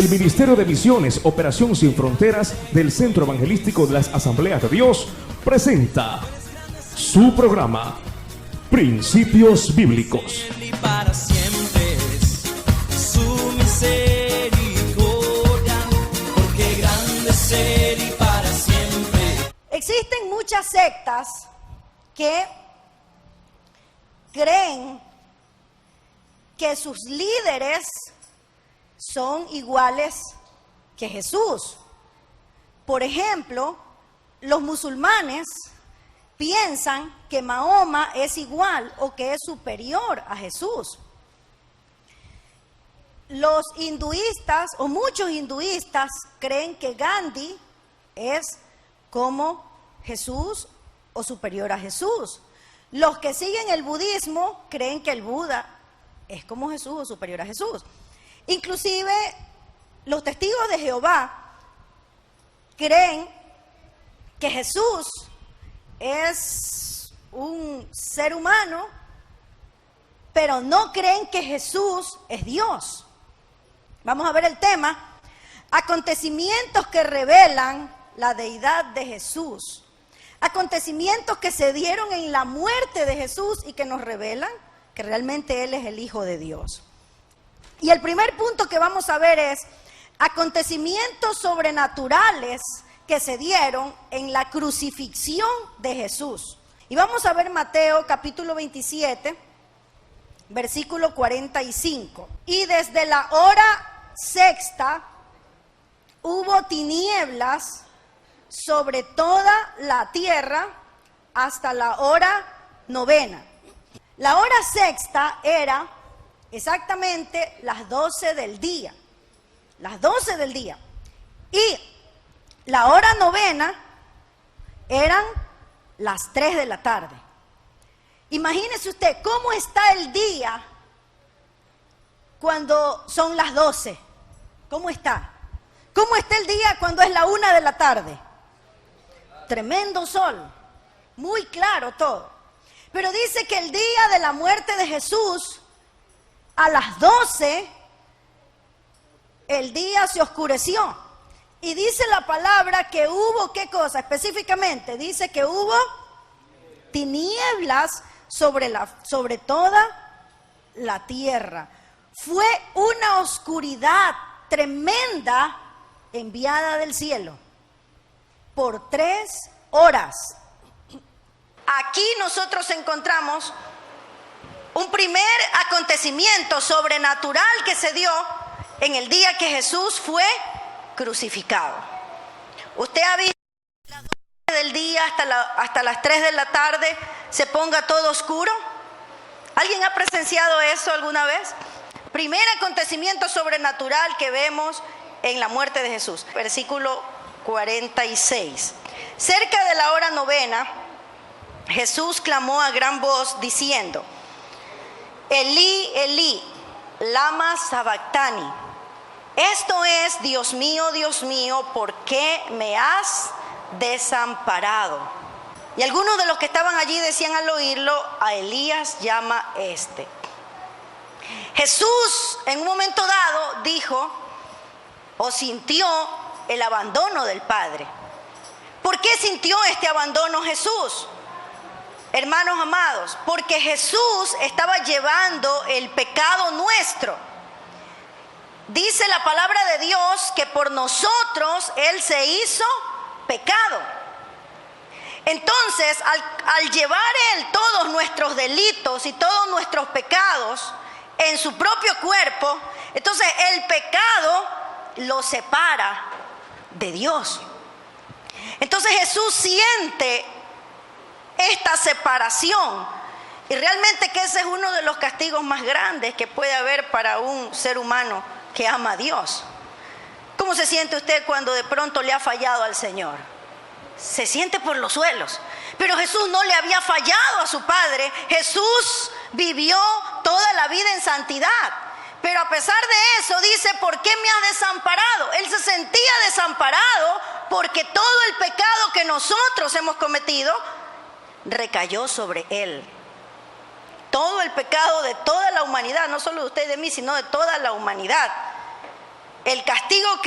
El Ministerio de Misiones, Operación Sin Fronteras del Centro Evangelístico de las Asambleas de Dios presenta su programa Principios Bíblicos. Para siempre es su misericordia, porque grande es Él y para siempre. Existen muchas sectas que creen que sus líderes son iguales que Jesús. Por ejemplo, los musulmanes piensan que Mahoma es igual o que es superior a Jesús. Los hinduistas o muchos hinduistas creen que Gandhi es como Jesús o superior a Jesús. Los que siguen el budismo creen que el Buda es como Jesús o superior a Jesús. Inclusive los testigos de Jehová creen que Jesús es un ser humano, pero no creen que Jesús es Dios. Vamos a ver el tema: acontecimientos que revelan la deidad de Jesús. Acontecimientos que se dieron en la muerte de Jesús y que nos revelan que realmente Él es el Hijo de Dios. Y el primer punto que vamos a ver es acontecimientos sobrenaturales que se dieron en la crucifixión de Jesús. Y vamos a ver Mateo capítulo 27, versículo 45. Y desde la hora sexta hubo tinieblas sobre toda la tierra hasta la hora novena. La hora sexta era exactamente las 12 del día. Las 12 del día. Y la hora novena eran las 3 de la tarde. Imagínese usted cómo está el día cuando son las 12. ¿Cómo está? ¿Cómo está el día cuando es la 1 de la tarde? Tremendo sol, muy claro todo. Pero dice que el día de la muerte de Jesús, a las 12, el día se oscureció. Y dice la palabra que hubo, ¿qué cosa? Específicamente, dice que hubo tinieblas sobre toda la tierra. Fue una oscuridad tremenda enviada del cielo por 3 horas. Aquí nosotros encontramos un primer acontecimiento sobrenatural que se dio en el día que Jesús fue crucificado. Usted ha visto las 12 del día hasta las 3 de la tarde se ponga todo oscuro. ¿Alguien ha presenciado eso alguna vez? Primer acontecimiento sobrenatural que vemos en la muerte de Jesús. Versículo 46. Cerca de la hora novena, Jesús clamó a gran voz diciendo: Elí, Elí, lama sabactani. Esto es: Dios mío, ¿por qué me has desamparado? Y algunos de los que estaban allí decían al oírlo: a Elías llama este. Jesús en un momento dado dijo o sintió el abandono del Padre. ¿Por qué sintió este abandono Jesús? Hermanos amados, porque Jesús estaba llevando el pecado nuestro. Dice la palabra de Dios que por nosotros Él se hizo pecado. Entonces, al llevar Él todos nuestros delitos y todos nuestros pecados en su propio cuerpo, entonces el pecado lo separa de Dios. Entonces Jesús siente esta separación, y realmente que ese es uno de los castigos más grandes que puede haber para un ser humano que ama a Dios. ¿Cómo se siente usted cuando de pronto le ha fallado al Señor? Se siente por los suelos. Pero Jesús no le había fallado a su Padre. Jesús vivió toda la vida en santidad. Pero a pesar de eso dice: ¿por qué me has desamparado? Él se sentía desamparado porque todo el pecado que nosotros hemos cometido recayó sobre Él. Todo el pecado de toda la humanidad, no solo de usted y de mí, sino de toda la humanidad. el castigo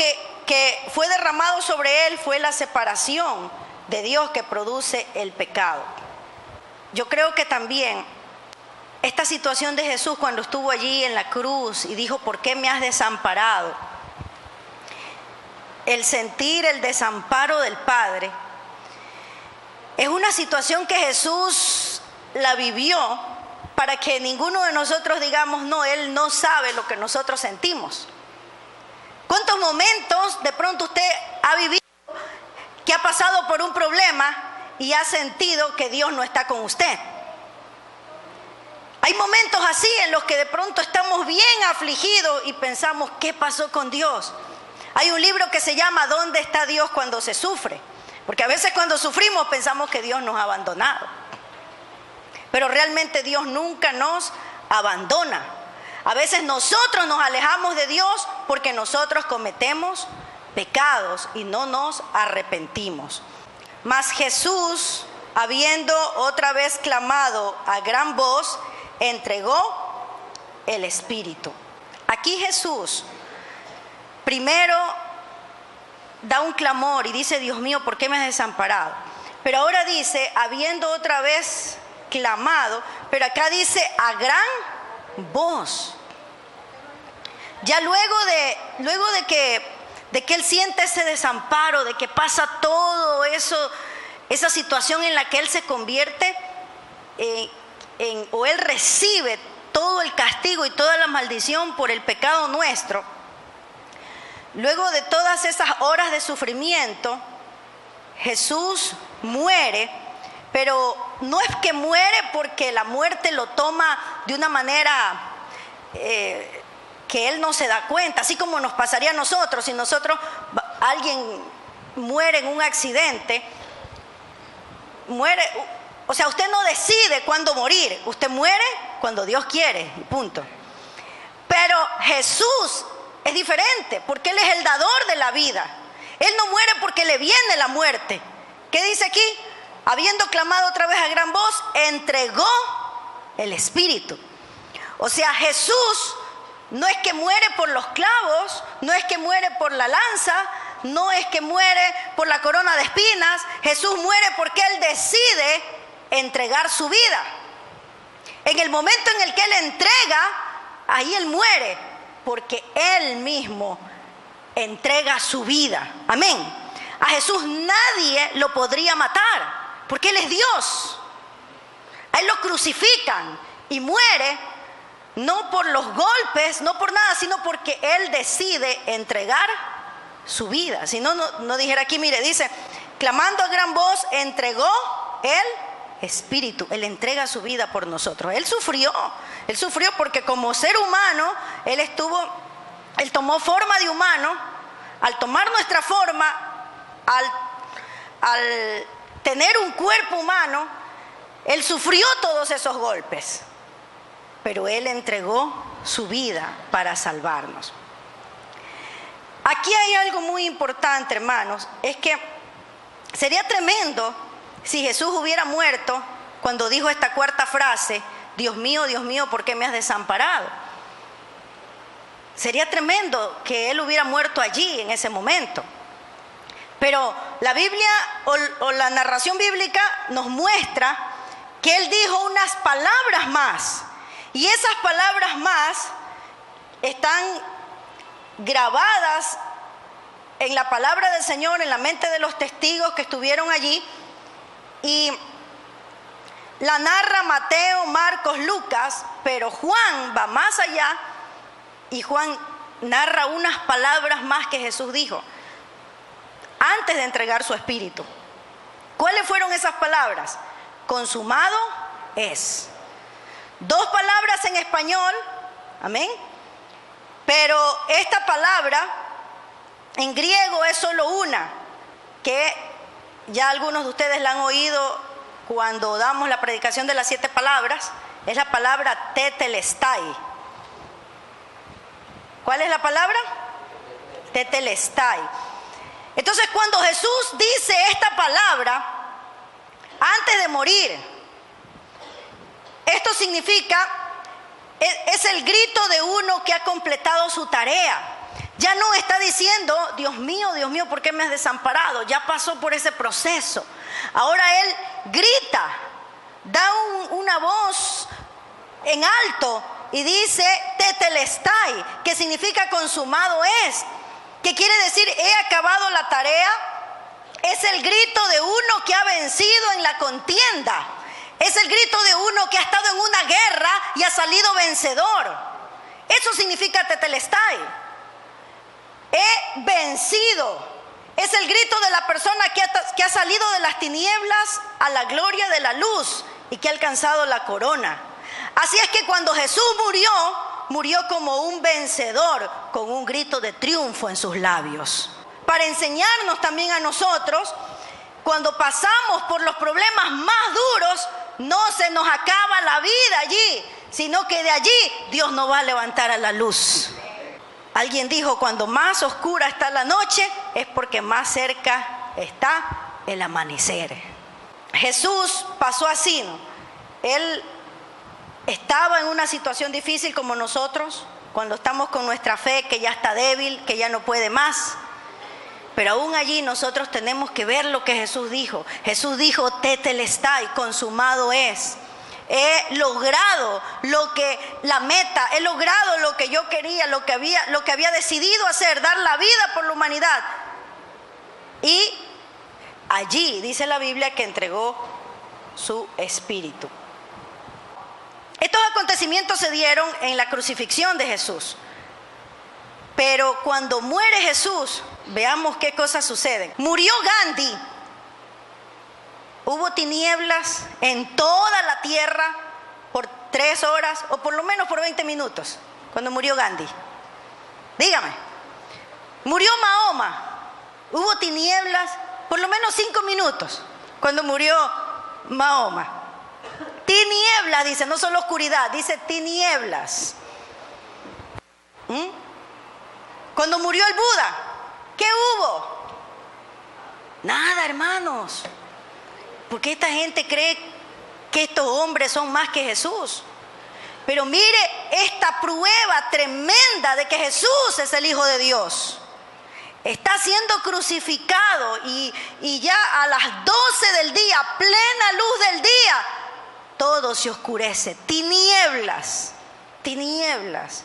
que fue derramado sobre él fue la separación de Dios que produce el pecado. Yo creo que también esta situación de Jesús cuando estuvo allí en la cruz y dijo, ¿por qué me has desamparado? El sentir el desamparo del Padre es una situación que Jesús la vivió para que ninguno de nosotros digamos, no, Él no sabe lo que nosotros sentimos. ¿Cuántos momentos de pronto usted ha vivido que ha pasado por un problema y ha sentido que Dios no está con usted? Hay momentos así en los que de pronto estamos bien afligidos y pensamos, ¿qué pasó con Dios? Hay un libro que se llama ¿Dónde está Dios cuando se sufre? Porque a veces cuando sufrimos pensamos que Dios nos ha abandonado. Pero realmente Dios nunca nos abandona. A veces nosotros nos alejamos de Dios porque nosotros cometemos pecados y no nos arrepentimos. Mas Jesús, habiendo otra vez clamado a gran voz, entregó el Espíritu. Aquí Jesús primero da un clamor y dice, Dios mío, ¿por qué me has desamparado? Pero ahora dice, habiendo otra vez clamado, pero acá dice a gran voz. Ya luego de que él siente ese desamparo, de que pasa todo eso, esa situación en la que él se convierte o él recibe todo el castigo y toda la maldición por el pecado nuestro. Luego de todas esas horas de sufrimiento, Jesús muere, pero no es que muere porque la muerte lo toma de una manera que él no se da cuenta, así como nos pasaría a nosotros. Si alguien muere en un accidente, muere, o sea, usted no decide cuándo morir, usted muere cuando Dios quiere, punto. Pero Jesús es diferente, porque Él es el dador de la vida. Él no muere porque le viene la muerte. ¿Qué dice aquí? Habiendo clamado otra vez a gran voz, entregó el Espíritu. O sea, Jesús no es que muere por los clavos, no es que muere por la lanza, no es que muere por la corona de espinas. Jesús muere porque Él decide entregar su vida. En el momento en el que Él entrega, ahí Él muere, porque Él mismo entrega su vida. Amén. A Jesús nadie lo podría matar, porque Él es Dios. A Él lo crucifican y muere, no por los golpes, no por nada, sino porque Él decide entregar su vida. Si no, no dijera aquí, mire, dice, clamando a gran voz, entregó el Espíritu. Él entrega su vida por nosotros. Él sufrió porque como ser humano, Él tomó forma de humano. Al tomar nuestra forma, al tener un cuerpo humano, Él sufrió todos esos golpes. Pero Él entregó su vida para salvarnos. Aquí hay algo muy importante, hermanos, es que sería tremendo si Jesús hubiera muerto cuando dijo esta cuarta frase, Dios mío, ¿por qué me has desamparado? Sería tremendo que Él hubiera muerto allí en ese momento. Pero la Biblia o la narración bíblica nos muestra que Él dijo unas palabras más. Y esas palabras más están grabadas en la palabra del Señor, en la mente de los testigos que estuvieron allí. Y la narra Mateo, Marcos, Lucas, pero Juan va más allá y Juan narra unas palabras más que Jesús dijo antes de entregar su espíritu. ¿Cuáles fueron esas palabras? Consumado es. 2 palabras en español, amén, pero esta palabra en griego es solo una, que ya algunos de ustedes la han oído cuando damos la predicación de las 7 palabras, es la palabra tetelestai. ¿Cuál es la palabra? Tetelestai. Entonces, cuando Jesús dice esta palabra antes de morir, esto significa, es el grito de uno que ha completado su tarea. Ya no está diciendo, Dios mío, ¿por qué me has desamparado? Ya pasó por ese proceso. Ahora él grita, da una voz en alto y dice tetelestai, que significa consumado es, que quiere decir he acabado la tarea. Es el grito de uno que ha vencido en la contienda. Es el grito de uno que ha estado en una guerra y ha salido vencedor. Eso significa tetelestai. He vencido. Es el grito de la persona que ha salido de las tinieblas a la gloria de la luz y que ha alcanzado la corona. Así es que cuando Jesús murió como un vencedor, con un grito de triunfo en sus labios. Para enseñarnos también a nosotros, cuando pasamos por los problemas más duros, no se nos acaba la vida allí, sino que de allí Dios nos va a levantar a la luz. Alguien dijo, cuando más oscura está la noche, es porque más cerca está el amanecer. Jesús pasó así, ¿no? Él estaba en una situación difícil como nosotros, cuando estamos con nuestra fe que ya está débil, que ya no puede más. Pero aún allí nosotros tenemos que ver lo que Jesús dijo. Jesús dijo, tetelestai, consumado es. He logrado la meta, he logrado lo que yo quería, lo que había decidido hacer, dar la vida por la humanidad. Y allí dice la Biblia que entregó su espíritu. Estos acontecimientos se dieron en la crucifixión de Jesús. Pero cuando muere Jesús, veamos qué cosas suceden. Murió Gandhi. Hubo tinieblas en toda la tierra por 3 horas o por lo menos por 20 minutos cuando murió Gandhi. Dígame. Murió Mahoma. Hubo tinieblas por lo menos 5 minutos cuando murió Mahoma. Tinieblas, dice, no solo oscuridad, dice tinieblas. Cuando murió el Buda, ¿qué hubo? Nada, hermanos. ¿Por qué esta gente cree que estos hombres son más que Jesús? Pero mire esta prueba tremenda de que Jesús es el Hijo de Dios. Está siendo crucificado y ya a las 12 del día, plena luz del día, todo se oscurece. Tinieblas, tinieblas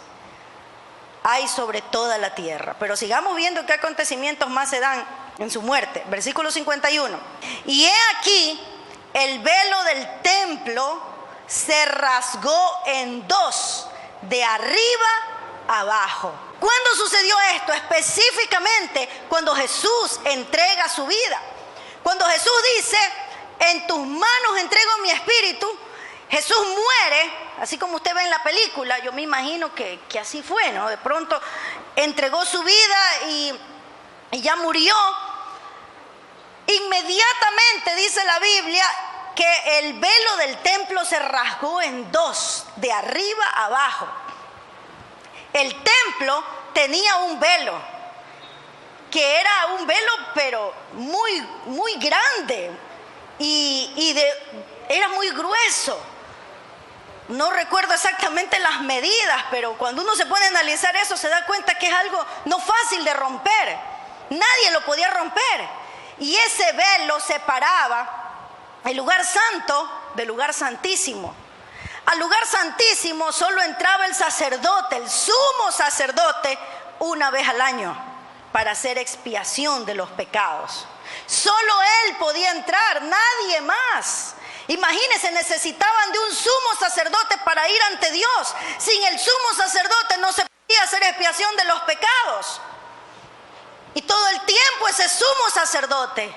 hay sobre toda la tierra. Pero sigamos viendo qué acontecimientos más se dan en su muerte. Versículo 51. Y he aquí, el velo del templo se rasgó en 2, de arriba a abajo. ¿Cuándo sucedió esto? Específicamente cuando Jesús entrega su vida. Cuando Jesús dice, en tus manos entrego mi espíritu, Jesús muere, así como usted ve en la película. Yo me imagino que así fue, ¿no? De pronto entregó su vida y ya murió. Inmediatamente dice la Biblia que el velo del templo se rasgó en 2, de arriba a abajo. El templo tenía un velo, que era un velo pero muy, muy grande era muy grueso. No recuerdo exactamente las medidas, pero cuando uno se pone a analizar eso se da cuenta que es algo no fácil de romper. Nadie lo podía romper. Y ese velo separaba el lugar santo del lugar santísimo. Al lugar santísimo solo entraba el sacerdote, el sumo sacerdote, una vez al año para hacer expiación de los pecados. Solo él podía entrar, nadie más. Imagínense, necesitaban de un sumo sacerdote para ir ante Dios. Sin el sumo sacerdote no se podía hacer expiación de los pecados. Y todo el tiempo ese sumo sacerdote,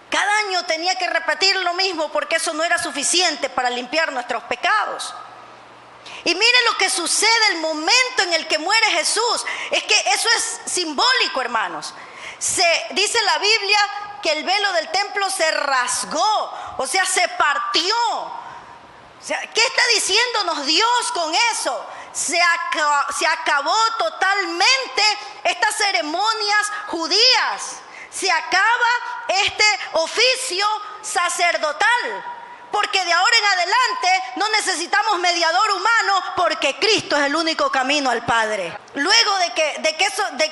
cada año tenía que repetir lo mismo porque eso no era suficiente para limpiar nuestros pecados. Y miren lo que sucede el momento en el que muere Jesús. Es que eso es simbólico, hermanos. Dice la Biblia que el velo del templo se rasgó, o sea, se partió. O sea, ¿qué está diciéndonos Dios con eso? Se acabó totalmente estas ceremonias judías. Se acaba este oficio sacerdotal. porque de ahora en adelante no necesitamos mediador humano, porque Cristo es el único camino al Padre. Luego de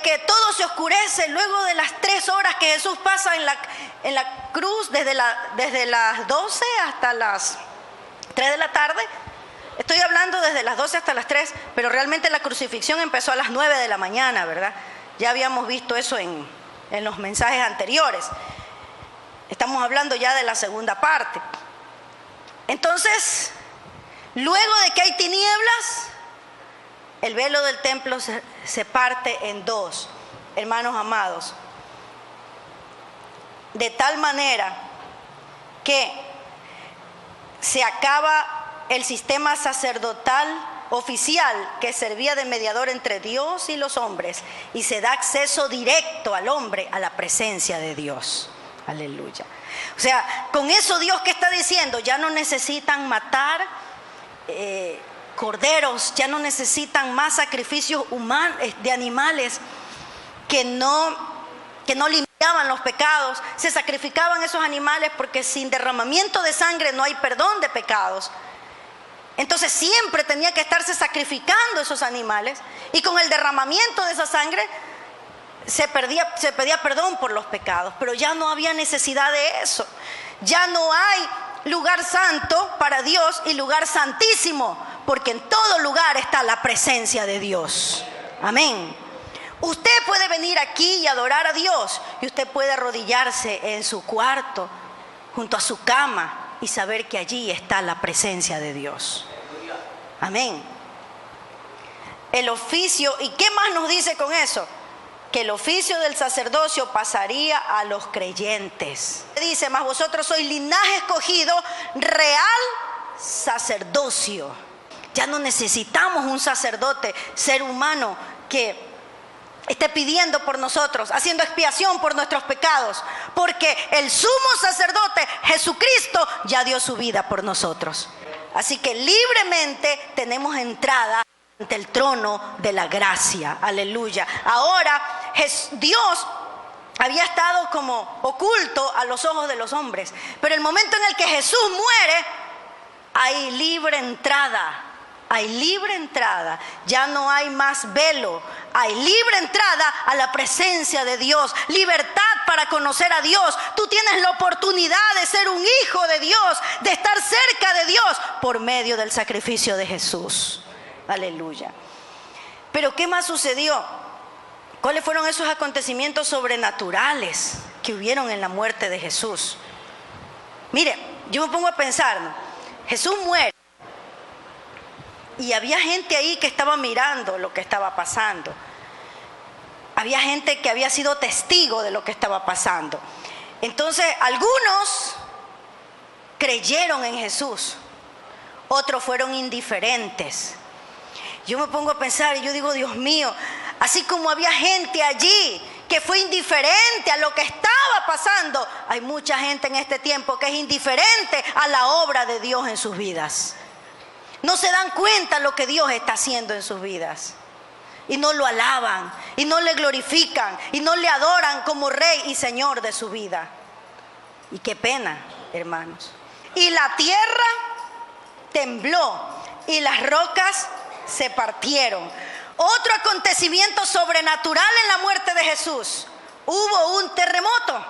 que todo se oscurece, luego de las 3 horas que Jesús pasa en la cruz, desde las 12 hasta las 3 de la tarde, estoy hablando desde las 12 hasta las 3, pero realmente la crucifixión empezó a las 9 de la mañana, ¿verdad? Ya habíamos visto eso en los mensajes anteriores. Estamos hablando ya de la segunda parte. Entonces, luego de que hay tinieblas, el velo del templo se parte en 2, hermanos amados. De tal manera que se acaba el sistema sacerdotal oficial que servía de mediador entre Dios y los hombres, y se da acceso directo al hombre a la presencia de Dios. Aleluya. O sea, con eso Dios que está diciendo, ya no necesitan matar corderos, ya no necesitan más sacrificios humanos, de animales que no limpiaban los pecados. Se sacrificaban esos animales porque sin derramamiento de sangre no hay perdón de pecados. Entonces siempre tenía que estarse sacrificando esos animales, y con el derramamiento de esa sangre se pedía perdón por los pecados. Pero ya no había necesidad de eso. Ya no hay lugar santo para Dios y lugar santísimo, porque en todo lugar está la presencia de Dios. Amén. Usted puede venir aquí y adorar a Dios, y usted puede arrodillarse en su cuarto junto a su cama y saber que allí está la presencia de Dios. Amén. El oficio, ¿y qué más nos dice con eso? Que el oficio del sacerdocio pasaría a los creyentes. Dice, mas vosotros sois linaje escogido, real sacerdocio. Ya no necesitamos un sacerdote, ser humano, que esté pidiendo por nosotros, haciendo expiación por nuestros pecados, porque el sumo sacerdote, Jesucristo, ya dio su vida por nosotros. Así que libremente tenemos entrada ante el trono de la gracia. Aleluya. Ahora Dios había estado como oculto a los ojos de los hombres, pero el momento en el que Jesús muere, hay libre entrada. Hay libre entrada, ya no hay más velo, hay libre entrada a la presencia de Dios, libertad para conocer a Dios. Tú tienes la oportunidad de ser un hijo de Dios, de estar cerca de Dios por medio del sacrificio de Jesús. Aleluya. Pero ¿qué más sucedió? ¿Cuáles fueron esos acontecimientos sobrenaturales que hubieron en la muerte de Jesús? Mire, yo me pongo a pensar, ¿no? Jesús muere. Y había gente ahí que estaba mirando lo que estaba pasando. Había gente que había sido testigo de lo que estaba pasando. Entonces, algunos creyeron en Jesús, otros fueron indiferentes. Yo me pongo a pensar y yo digo, Dios mío, así como había gente allí que fue indiferente a lo que estaba pasando, hay mucha gente en este tiempo que es indiferente a la obra de Dios en sus vidas. No se dan cuenta lo que Dios está haciendo en sus vidas. Y no lo alaban, y no le glorifican, y no le adoran como Rey y Señor de su vida. Y qué pena, hermanos. Y la tierra tembló, y las rocas se partieron. Otro acontecimiento sobrenatural en la muerte de Jesús. Hubo un terremoto.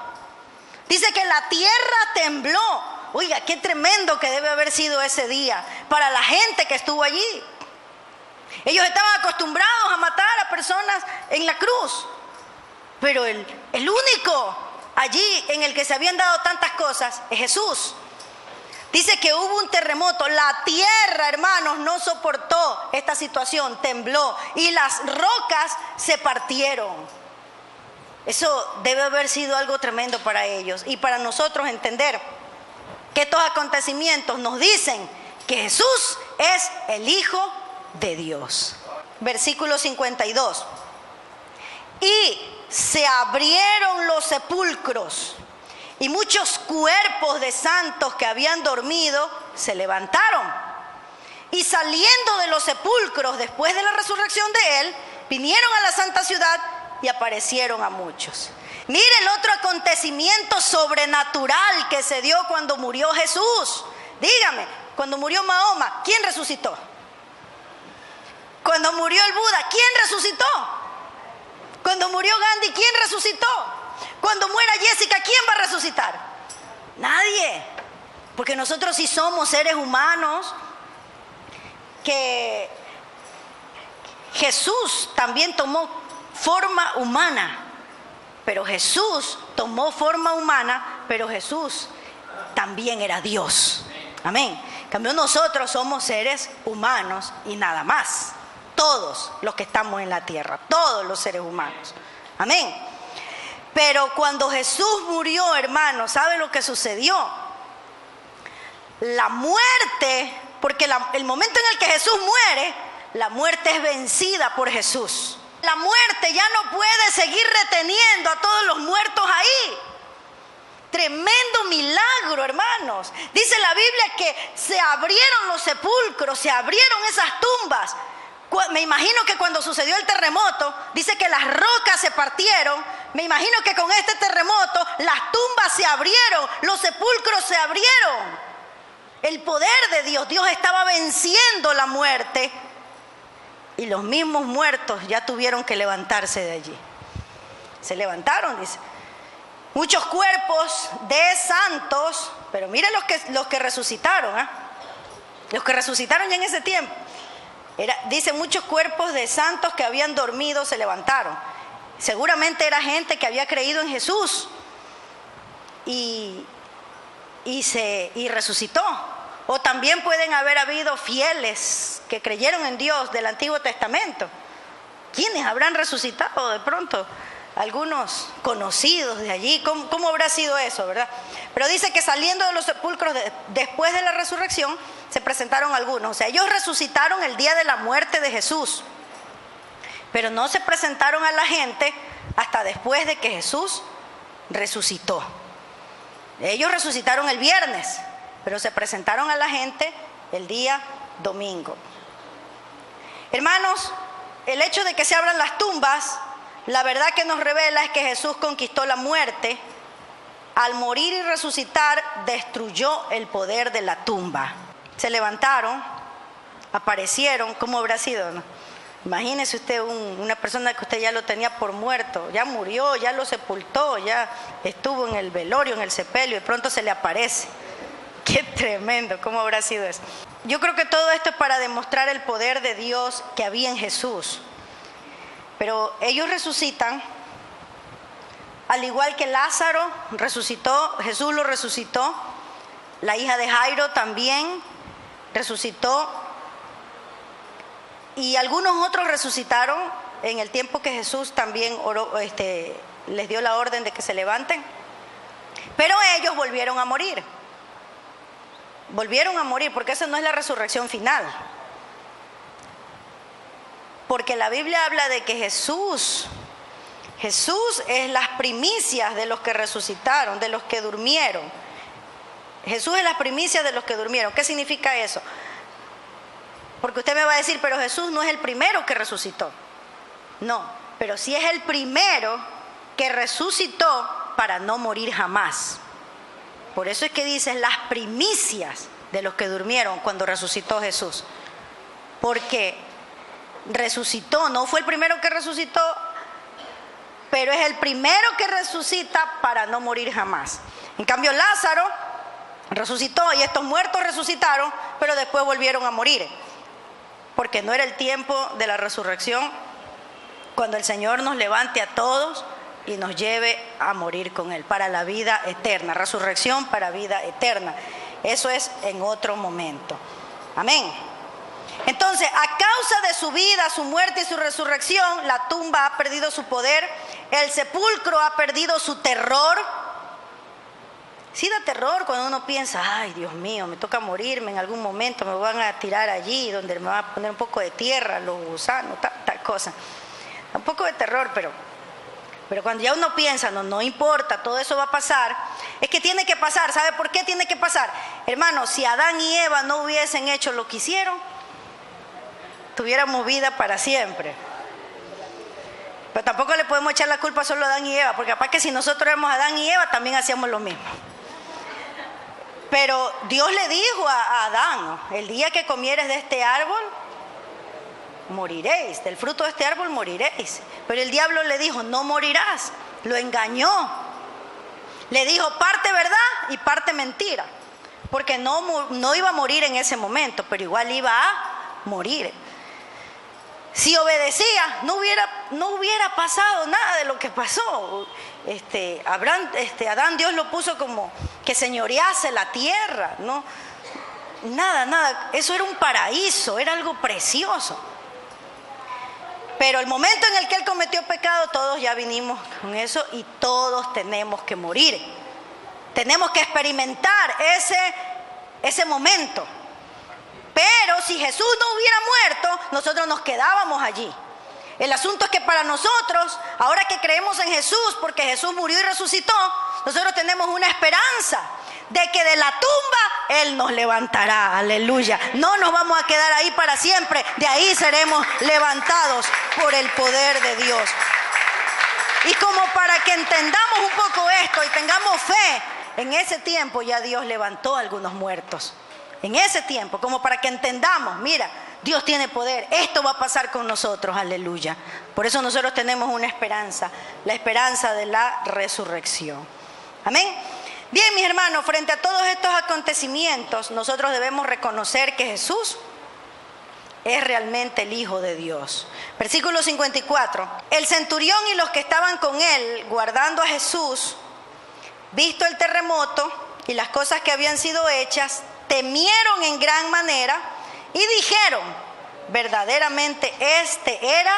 Dice que la tierra tembló. Oiga, qué tremendo que debe haber sido ese día para la gente que estuvo allí. Ellos estaban acostumbrados a matar a personas en la cruz. Pero el único allí en el que se habían dado tantas cosas es Jesús. Dice que hubo un terremoto. La tierra, hermanos, no soportó esta situación, tembló. Y las rocas se partieron. Eso debe haber sido algo tremendo para ellos. Y para nosotros entender que estos acontecimientos nos dicen que Jesús es el Hijo de Dios. Versículo 52. Y se abrieron los sepulcros, y muchos cuerpos de santos que habían dormido se levantaron. Y saliendo de los sepulcros después de la resurrección de Él, vinieron a la santa ciudad y aparecieron a muchos. Mire el otro acontecimiento sobrenatural que se dio cuando murió Jesús. Dígame, cuando murió Mahoma, ¿quién resucitó? Cuando murió el Buda, ¿quién resucitó? Cuando murió Gandhi, ¿quién resucitó? Cuando muera Jessica, ¿quién va a resucitar? Nadie. Porque nosotros sí somos seres humanos que Jesús también tomó forma humana. Pero Jesús tomó forma humana, pero Jesús también era Dios. Amén. En cambio, nosotros somos seres humanos y nada más. Todos los que estamos en la tierra, todos los seres humanos. Amén. Pero cuando Jesús murió, hermanos, ¿sabe lo que sucedió? La muerte, porque el momento en el que Jesús muere, la muerte es vencida por Jesús. La muerte ya no puede seguir reteniendo a todos los muertos ahí. Tremendo milagro, hermanos. Dice la Biblia que se abrieron los sepulcros, se abrieron esas tumbas. Me imagino que cuando sucedió el terremoto, dice que las rocas se partieron. Me imagino que con este terremoto las tumbas se abrieron, los sepulcros se abrieron. El poder de Dios, Dios estaba venciendo la muerte. Y los mismos muertos ya tuvieron que levantarse de allí. Se levantaron, dice. Muchos cuerpos de santos, pero mire los que resucitaron, ¿eh? Los que resucitaron ya en ese tiempo. Dice, muchos cuerpos de santos que habían dormido se levantaron. Seguramente era gente que había creído en Jesús y resucitó. O también pueden haber habido fieles que creyeron en Dios del Antiguo Testamento. ¿Quiénes habrán resucitado de pronto? Algunos conocidos de allí. ¿Cómo habrá sido eso, verdad? Pero dice que saliendo de los sepulcros después de la resurrección, se presentaron algunos. O sea, ellos resucitaron el día de la muerte de Jesús. Pero no se presentaron a la gente hasta después de que Jesús resucitó. Ellos resucitaron el viernes, pero se presentaron a la gente el día domingo. Hermanos, el hecho de que se abran las tumbas, la verdad que nos revela es que Jesús conquistó la muerte. Al morir y resucitar, destruyó el poder de la tumba. Se levantaron, aparecieron. ¿Cómo habrá sido, no? Imagínese usted una persona que usted ya lo tenía por muerto, ya murió, ya lo sepultó, ya estuvo en el velorio, en el sepelio, y pronto se le aparece. ¡Qué tremendo! ¿Cómo habrá sido eso? Yo creo que todo esto es para demostrar el poder de Dios que había en Jesús. Pero ellos resucitan, al igual que Lázaro resucitó, Jesús lo resucitó, la hija de Jairo también resucitó, y algunos otros resucitaron en el tiempo que Jesús también les dio la orden de que se levanten. Pero ellos volvieron a morir. Volvieron a morir, porque esa no es la resurrección final. Porque la Biblia habla de que Jesús es las primicias de los que resucitaron, de los que durmieron. Jesús es las primicias de los que durmieron. ¿Qué significa eso? Porque usted me va a decir, pero Jesús no es el primero que resucitó. No, pero sí es el primero que resucitó para no morir jamás. Por eso es que dice las primicias de los que durmieron cuando resucitó Jesús. Porque resucitó, no fue el primero que resucitó, pero es el primero que resucita para no morir jamás. En cambio, Lázaro resucitó y estos muertos resucitaron, pero después volvieron a morir. Porque no era el tiempo de la resurrección, cuando el Señor nos levante a todos y nos lleve a morir con Él, para la vida eterna. Resurrección para vida eterna. Eso es en otro momento. Amén. Entonces, a causa de su vida, su muerte y su resurrección, la tumba ha perdido su poder, el sepulcro ha perdido su terror. Sí da terror cuando uno piensa, ay Dios mío, me toca morirme en algún momento, me van a tirar allí donde me van a poner un poco de tierra, los gusanos, tal cosa. Un poco de terror, pero cuando ya uno piensa, no importa, todo eso va a pasar, es que tiene que pasar. ¿Sabe por qué tiene que pasar? Hermanos, si Adán y Eva no hubiesen hecho lo que hicieron, tuviéramos vida para siempre. Pero tampoco le podemos echar la culpa solo a Adán y Eva, porque capaz que si nosotros éramos Adán y Eva, también hacíamos lo mismo. Pero Dios le dijo a Adán, el día que comieres de este árbol, moriréis, del fruto de este árbol moriréis. Pero el diablo le dijo, no morirás, lo engañó. Le dijo parte verdad y parte mentira, porque no iba a morir en ese momento, pero igual iba a morir. Si obedecía, no hubiera pasado nada de lo que pasó. Adán, Dios lo puso como que señorease la tierra, ¿no? Nada, eso era un paraíso, era algo precioso. Pero el momento en el que él cometió pecado, todos ya vinimos con eso y todos tenemos que morir. Tenemos que experimentar ese momento. Pero si Jesús no hubiera muerto, nosotros nos quedábamos allí. El asunto es que para nosotros, ahora que creemos en Jesús, porque Jesús murió y resucitó, nosotros tenemos una esperanza de que de la tumba Él nos levantará. Aleluya. No nos vamos a quedar ahí para siempre. De ahí seremos levantados por el poder de Dios. Y como para que entendamos un poco esto y tengamos fe, en ese tiempo ya Dios levantó a algunos muertos. En ese tiempo, como para que entendamos, mira, Dios tiene poder, esto va a pasar con nosotros, aleluya. Por eso nosotros tenemos una esperanza, la esperanza de la resurrección. Amén. Bien, mis hermanos, frente a todos estos acontecimientos, nosotros debemos reconocer que Jesús es realmente el Hijo de Dios. Versículo 54. El centurión y los que estaban con él, guardando a Jesús, visto el terremoto y las cosas que habían sido hechas, temieron en gran manera y dijeron, verdaderamente este era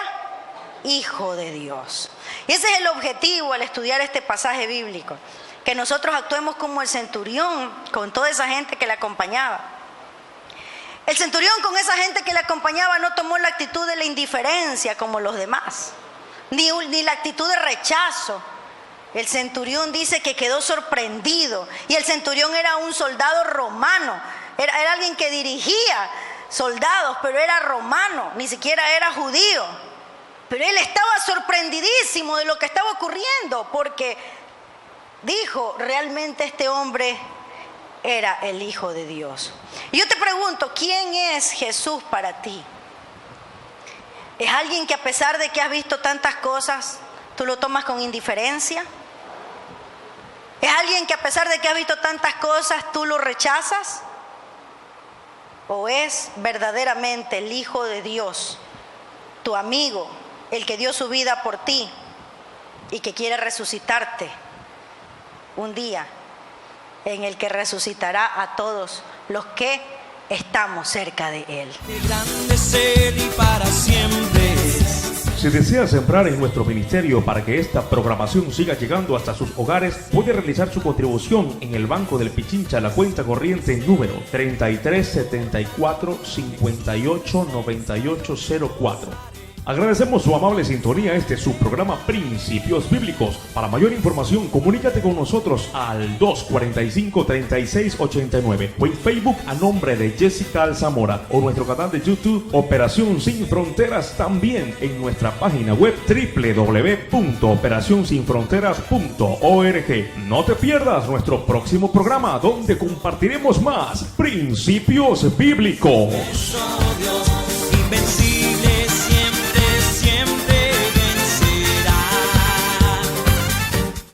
Hijo de Dios. Y ese es el objetivo al estudiar este pasaje bíblico, que nosotros actuemos como el centurión con toda esa gente que le acompañaba. El centurión con esa gente que le acompañaba no tomó la actitud de la indiferencia como los demás, ni la actitud de rechazo. El centurión dice que quedó sorprendido, y el centurión era un soldado romano, era alguien que dirigía soldados, pero era romano, ni siquiera era judío. Pero él estaba sorprendidísimo de lo que estaba ocurriendo, porque dijo, realmente este hombre era el Hijo de Dios. Y yo te pregunto, ¿quién es Jesús para ti? ¿Es alguien que a pesar de que has visto tantas cosas, tú lo tomas con indiferencia? ¿Es alguien que a pesar de que has visto tantas cosas, tú lo rechazas? ¿O es verdaderamente el Hijo de Dios, tu amigo, el que dio su vida por ti y que quiere resucitarte un día en el que resucitará a todos los que estamos cerca de Él? Qué grande es Él y para siempre. Si desea sembrar en nuestro ministerio para que esta programación siga llegando hasta sus hogares, puede realizar su contribución en el Banco del Pichincha, la cuenta corriente número 3374589804. Agradecemos su amable sintonía. Este es su programa Principios Bíblicos. Para mayor información, comunícate con nosotros al 245-3689 o en Facebook a nombre de Jessica Alzamora, o nuestro canal de YouTube Operación Sin Fronteras, también en nuestra página web www.operacionsinfronteras.org. No te pierdas nuestro próximo programa, donde compartiremos más Principios Bíblicos. Dios invencible.